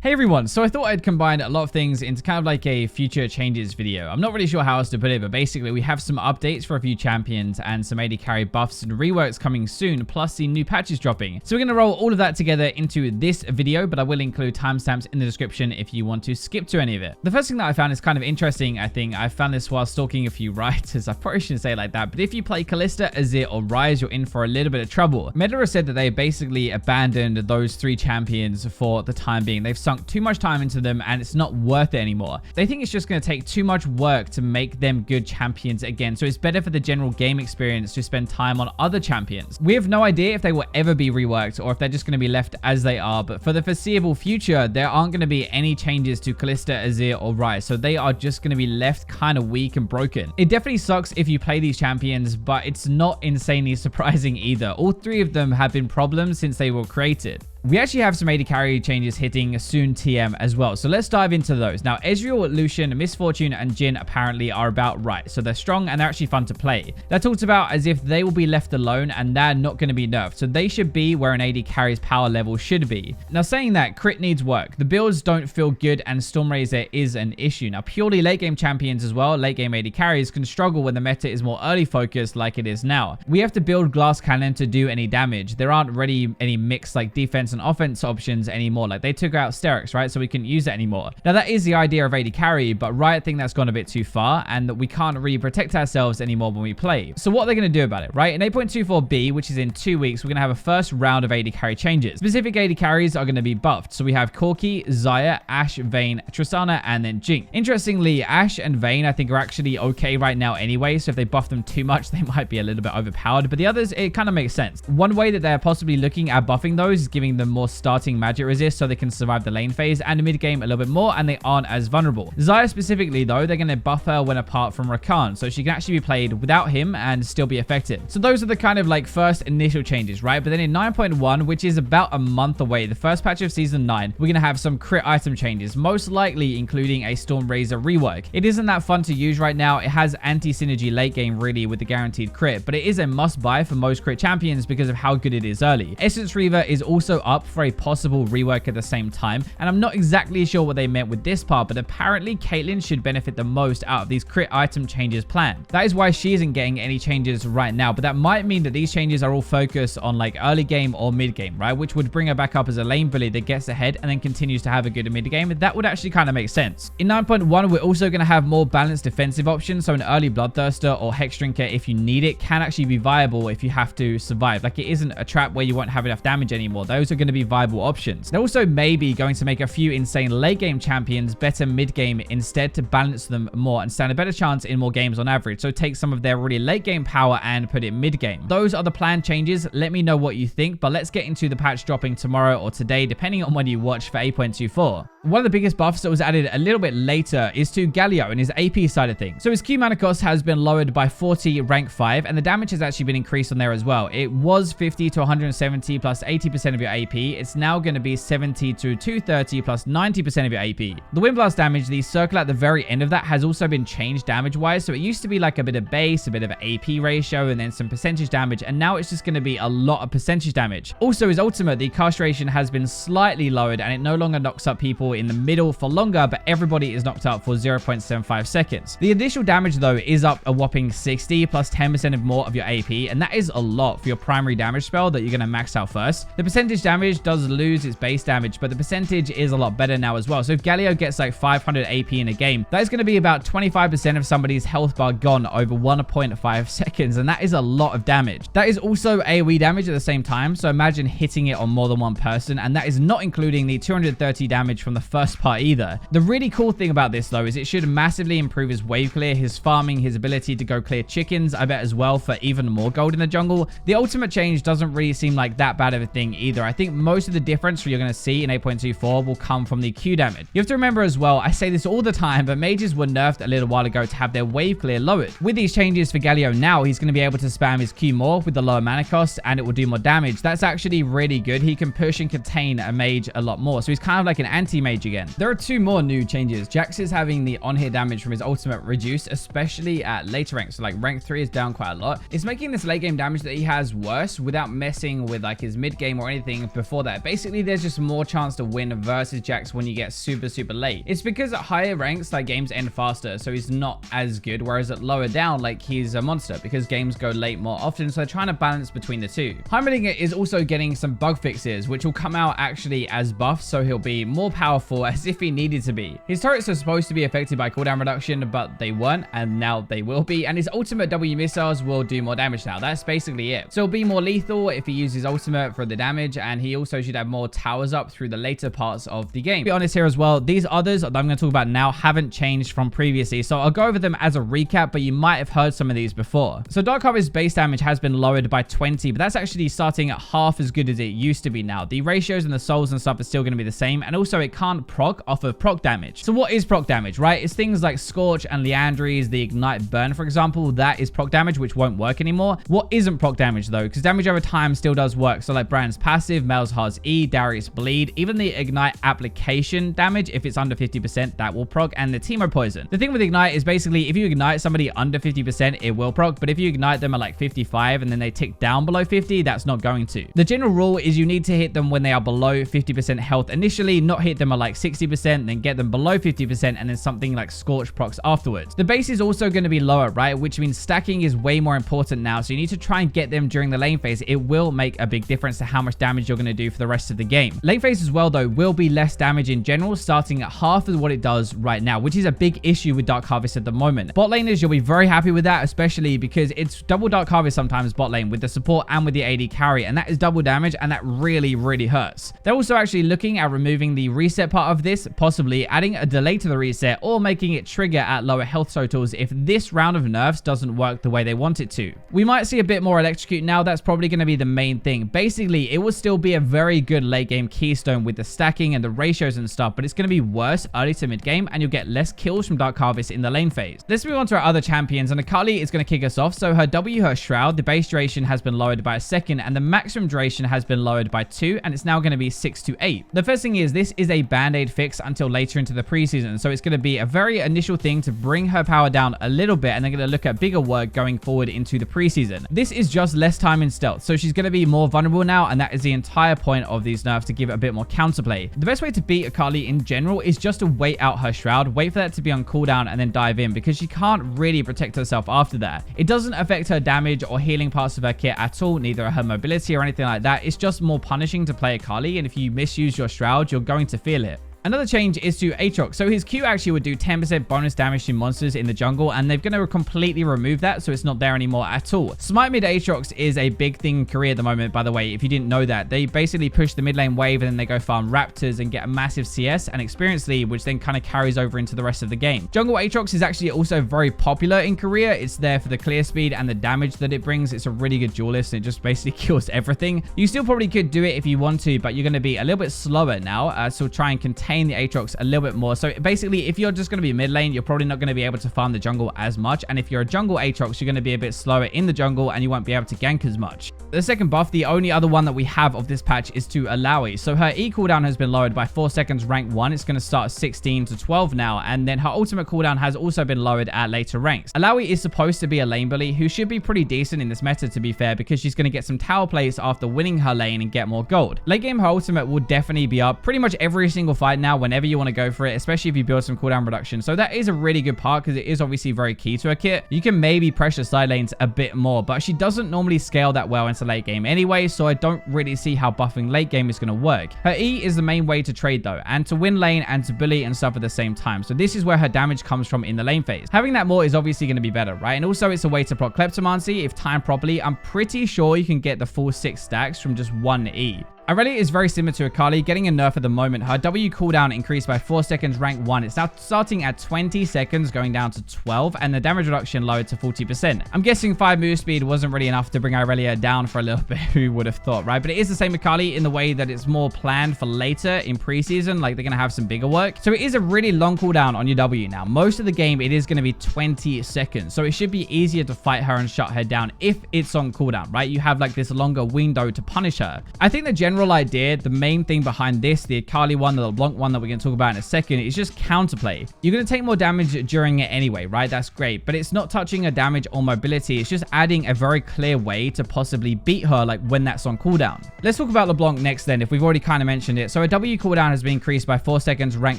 Hey everyone, so I thought I'd combine a lot of things into kind of like a future changes video. I'm not really sure how else to put it, but basically we have some updates for a few champions and some AD carry buffs and reworks coming soon, plus the new patches dropping. So we're going to roll all of that together into this video, but I will include timestamps in the description if you want to skip to any of it. The first thing that I found is kind of interesting. I think I found this while stalking a few writers. I probably shouldn't say it like that, but if you play Kalista, Azir, or Ryze, you're in for a little bit of trouble. Meta has said that they basically abandoned those three champions for the time being. They've sunk too much time into them and it's not worth it anymore. They think it's just going to take too much work to make them good champions again, so it's better for the general game experience to spend time on other champions. We have no idea if they will ever be reworked or if they're just going to be left as they are, but for the foreseeable future, there aren't going to be any changes to Kalista, Azir, or Ryze, so they are just going to be left kind of weak and broken. It definitely sucks if you play these champions, but it's not insanely surprising either. All three of them have been problems since they were created. We actually have some AD carry changes hitting soon TM as well, so let's dive into those. Now, Ezreal, Lucian, Misfortune, and Jhin apparently are about right, so they're strong and they're actually fun to play. They're talked about as if they will be left alone and they're not going to be nerfed, so they should be where an AD carry's power level should be. Now, saying that, crit needs work. The builds don't feel good and Stormrazor is an issue. Now, purely late game champions as well, late game AD carries can struggle when the meta is more early focused like it is now. We have to build Glass Cannon to do any damage. There aren't really any mixed like defense and offense options anymore. Like, they took out Sterix, right? So we couldn't use it anymore. Now, that is the idea of AD carry, but Riot think that's gone a bit too far and that we can't really protect ourselves anymore when we play. So what are they going to do about it, right? In 8.24b, which is in 2 weeks, we're going to have a first round of AD carry changes. Specific AD carries are going to be buffed. So we have Corki, Xayah, Ashe, Vayne, Tristana, and then Jhin. Interestingly, Ashe and Vayne I think are actually okay right now anyway, so if they buff them too much, they might be a little bit overpowered, but the others, it kind of makes sense. One way that they're possibly looking at buffing those is giving them more starting magic resist so they can survive the lane phase and the mid game a little bit more and they aren't as vulnerable. Xayah specifically though, they're going to buff her when apart from Rakan, so she can actually be played without him and still be effective. So those are the kind of like first initial changes, right? But then in 9.1, which is about a month away, the first patch of season 9, we're going to have some crit item changes, most likely including a Stormrazor rework. It isn't that fun to use right now. It has anti-synergy late game really with the guaranteed crit, but it is a must buy for most crit champions because of how good it is early. Essence Reaver is also up for a possible rework at the same time, and I'm not exactly sure what they meant with this part, but apparently Caitlyn should benefit the most out of these crit item changes planned. That is why she isn't getting any changes right now, but that might mean that these changes are all focused on like early game or mid game, right? Which would bring her back up as a lane bully that gets ahead and then continues to have a good mid game. That would actually kind of make sense. In 9.1, we're also going to have more balanced defensive options, so an early Bloodthirster or Hex Drinker, if you need it, can actually be viable if you have to survive. Like, it isn't a trap where you won't have enough damage anymore. Those are going to be viable options. They're also maybe going to make a few insane late game champions better mid game instead to balance them more and stand a better chance in more games on average. So take some of their really late game power and put it mid game. Those are the planned changes. Let me know what you think, but let's get into the patch dropping tomorrow or today, depending on when you watch, for 8.24. One of the biggest buffs that was added a little bit later is to Galio and his AP side of things. So his Q mana cost has been lowered by 40 rank 5, and the damage has actually been increased on there as well. It was 50 to 170 plus 80% of your AP. It's now going to be 70 to 230 plus 90% of your AP. The Wind Blast damage, the circle at the very end of that, has also been changed damage-wise. So it used to be like a bit of base, a bit of an AP ratio, and then some percentage damage, and now it's just going to be a lot of percentage damage. Also, his ultimate, the castration, has been slightly lowered, and it no longer knocks up people in the middle for longer, but everybody is knocked up for 0.75 seconds. The additional damage though is up a whopping 60 plus 10% of more of your AP, and that is a lot for your primary damage spell that you're going to max out first. The percentage damage does lose its base damage, but the percentage is a lot better now as well. So if Galio gets like 500 AP in a game, that is going to be about 25% of somebody's health bar gone over 1.5 seconds, and that is a lot of damage. That is also AoE damage at the same time, so imagine hitting it on more than one person, and that is not including the 230 damage from the first part either. The really cool thing about this though is it should massively improve his wave clear, his farming, his ability to go clear chickens, I bet as well, for even more gold in the jungle. The ultimate change doesn't really seem like that bad of a thing either. I think most of the difference you're going to see in 8.24 will come from the Q damage. You have to remember as well, I say this all the time, but mages were nerfed a little while ago to have their wave clear lowered. With these changes for Galio now, he's going to be able to spam his Q more with the lower mana cost and it will do more damage. That's actually really good. He can push and contain a mage a lot more. So he's kind of like an anti-mage mage again. There are 2 more new changes. Jax is having the on-hit damage from his ultimate reduced, especially at later ranks. So like rank 3 is down quite a lot. It's making this late game damage that he has worse without messing with like his mid game or anything before that. Basically, there's just more chance to win versus Jax when you get super late. It's because at higher ranks, like games end faster, so he's not as good. Whereas at lower down, like he's a monster because games go late more often. So they're trying to balance between the two. Heimerdinger is also getting some bug fixes, which will come out actually as buffs, so he'll be more powerful as if he needed to be. His turrets are supposed to be affected by cooldown reduction, but they weren't, and now they will be. And his ultimate W missiles will do more damage now. That's basically it. So he'll be more lethal if he uses ultimate for the damage, and he also should have more towers up through the later parts of the game. To be honest here as well, these others that I'm going to talk about now haven't changed from previously, so I'll go over them as a recap, but you might have heard some of these before. So Dark Harvest's base damage has been lowered by 20, but that's actually starting at half as good as it used to be now. The ratios and the souls and stuff are still going to be the same, and also it can't proc off of proc damage. So what is proc damage, right? It's things like Scorch and Leandry's, the Ignite Burn, for example. That is proc damage, which won't work anymore. What isn't proc damage though? Because damage over time still does work. So like Brand's passive, Malzhar's E, Darius Bleed, even the Ignite application damage, if it's under 50%, that will proc, and the Temu poison. The thing with Ignite is basically if you ignite somebody under 50%, it will proc, but if you ignite them at like 55 and then they tick down below 50, that's not going to. The general rule is you need to hit them when they are below 50% health initially, not hit them at like 60%, then get them below 50%, and then something like Scorch procs afterwards. The base is also going to be lower, right? Which means stacking is way more important now, so you need to try and get them during the lane phase. It will make a big difference to how much damage you're going to do for the rest of the game. Lane phase as well though will be less damage in general, starting at half of what it does right now, which is a big issue with Dark Harvest at the moment. Bot laners, you'll be very happy with that, especially because it's double Dark Harvest sometimes bot lane with the support and with the AD carry, and that is double damage, and that really hurts. They're also actually looking at removing the reset part of this, possibly adding a delay to the reset or making it trigger at lower health totals if this round of nerfs doesn't work the way they want it to. We might see a bit more electrocute now. That's probably going to be the main thing. Basically, it will still be a very good late game keystone with the stacking and the ratios and stuff, but it's going to be worse early to mid game, and you'll get less kills from Dark Harvest in the lane phase. Let's move on to our other champions, and Akali is going to kick us off. So her W, her Shroud, the base duration has been lowered by a second, and the maximum duration has been lowered by 2, and it's now going to be 6 to 8. The first thing is this is a band-aid fix until later into the preseason, so it's going to be a very initial thing to bring her power down a little bit, and they're going to look at bigger work going forward into the preseason. This is just less time in stealth, so she's going to be more vulnerable now, and that is the entire point of these nerfs, to give it a bit more counterplay. The best way to beat Akali in general is just to wait out her Shroud, wait for that to be on cooldown, and then dive in, because she can't really protect herself after that. It doesn't affect her damage or healing parts of her kit at all, neither her mobility or anything like that. It's just more punishing to play Akali, and if you misuse your Shroud, you're going to feel it. Another change is to Aatrox. So his Q actually would do 10% bonus damage to monsters in the jungle, and they're going to completely remove that, so it's not there anymore at all. Smite mid Aatrox is a big thing in Korea at the moment, by the way, if you didn't know that. They basically push the mid lane wave, and then they go farm Raptors and get a massive CS and experience lead, which then kind of carries over into the rest of the game. Jungle Aatrox is actually also very popular in Korea. It's there for the clear speed and the damage that it brings. It's a really good duelist, and it just basically kills everything. You still probably could do it if you want to, but you're going to be a little bit slower now, so try and contain the Aatrox a little bit more. So basically, if you're just going to be mid lane, you're probably not going to be able to farm the jungle as much, and if you're a jungle Aatrox, you're going to be a bit slower in the jungle, and you won't be able to gank as much. The second buff, the only other one that we have of this patch, is to Alawi. So her E cooldown has been lowered by 4 seconds rank 1. It's going to start 16 to 12 now, and then her ultimate cooldown has also been lowered at later ranks. Alawi is supposed to be a lane bully who should be pretty decent in this meta, to be fair, because she's going to get some tower plays after winning her lane and get more gold. Late game, her ultimate will definitely be up pretty much every single fight now whenever you want to go for it, especially if you build some cooldown reduction. So that is a really good part, because it is obviously very key to her kit. You can maybe pressure side lanes a bit more, but she doesn't normally scale that well into late game anyway, so I don't really see how buffing late game is going to work. Her E is the main way to trade though, and to win lane and to bully and stuff at the same time. So this is where her damage comes from in the lane phase. Having that more is obviously going to be better, right? And also it's a way to proc Kleptomancy if timed properly. I'm pretty sure you can get the full 6 stacks from just 1 E. Aurelia is very similar to Akali, getting a nerf at the moment. Her W cooldown increased by 4 seconds rank 1. It's now starting at 20 seconds, going down to 12, and the damage reduction lowered to 40%. I'm guessing 5 move speed wasn't really enough to bring Aurelia down for a little bit, who would have thought, right? But it is the same Akali in the way that it's more planned for later in preseason, like they're going to have some bigger work. So it is a really long cooldown on your W now. Most of the game, it is going to be 20 seconds. So it should be easier to fight her and shut her down if it's on cooldown, right? You have like this longer window to punish her. I think the general general idea, the main thing behind this, the Akali one, the LeBlanc one that we're going to talk about in a second, is just counterplay. You're going to take more damage during it anyway, right? That's great, but it's not touching a damage or mobility. It's just adding a very clear way to possibly beat her, like when that's on cooldown. Let's talk about LeBlanc next then, if we've already kind of mentioned it. So a W cooldown has been increased by 4 seconds, rank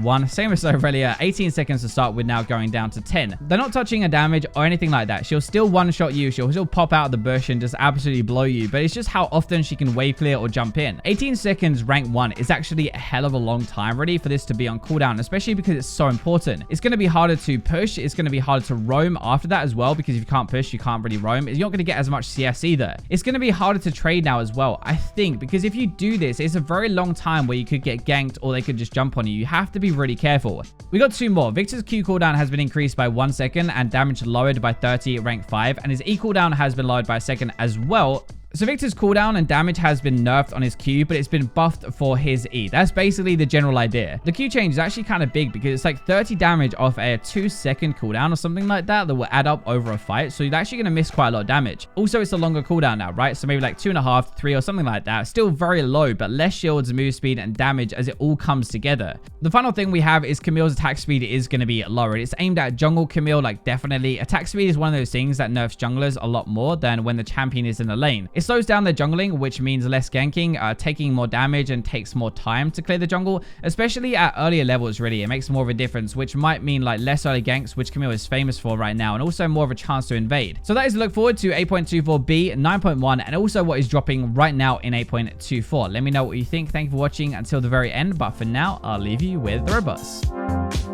1. Same as Aurelia, 18 seconds to start with, now going down to 10. They're not touching a damage or anything like that. She'll still one-shot you. She'll still pop out of the bush and just absolutely blow you, but it's just how often she can wave clear or jump in. 18 seconds, rank 1 is actually a hell of a long time ready for this to be on cooldown, especially because it's so important. It's going to be harder to push. It's going to be harder to roam after that as well, because if you can't push, you can't really roam. You're not going to get as much CS either. It's going to be harder to trade now as well, I think, because if you do this, it's a very long time where you could get ganked or they could just jump on you. You have to be really careful. We got 2 more. Victor's Q cooldown has been increased by 1 second and damage lowered by 30, rank 5, and his E cooldown has been lowered by a second as well. So Victor's cooldown and damage has been nerfed on his Q, but it's been buffed for his E. That's basically the general idea. The Q change is actually kind of big because it's like 30 damage off a 2-second cooldown or something like that will add up over a fight. So you're actually going to miss quite a lot of damage. Also, it's a longer cooldown now, right? So maybe like 2.5, 3 or something like that. Still very low, but less shields, move speed, and damage as it all comes together. The final thing we have is Camille's attack speed is going to be lowered. It's aimed at jungle Camille, like definitely. Attack speed is one of those things that nerfs junglers a lot more than when the champion is in the lane. It slows down the jungling, which means less ganking, taking more damage, and takes more time to clear the jungle, especially at earlier levels. Really, it makes more of a difference, which might mean like less early ganks, which Camille is famous for right now, and also more of a chance to invade. So that is to look forward to 8.24b, 9.1, and also what is dropping right now in 8.24. Let me know what you think. Thank you for watching until the very end, but for now, I'll leave you with the robots.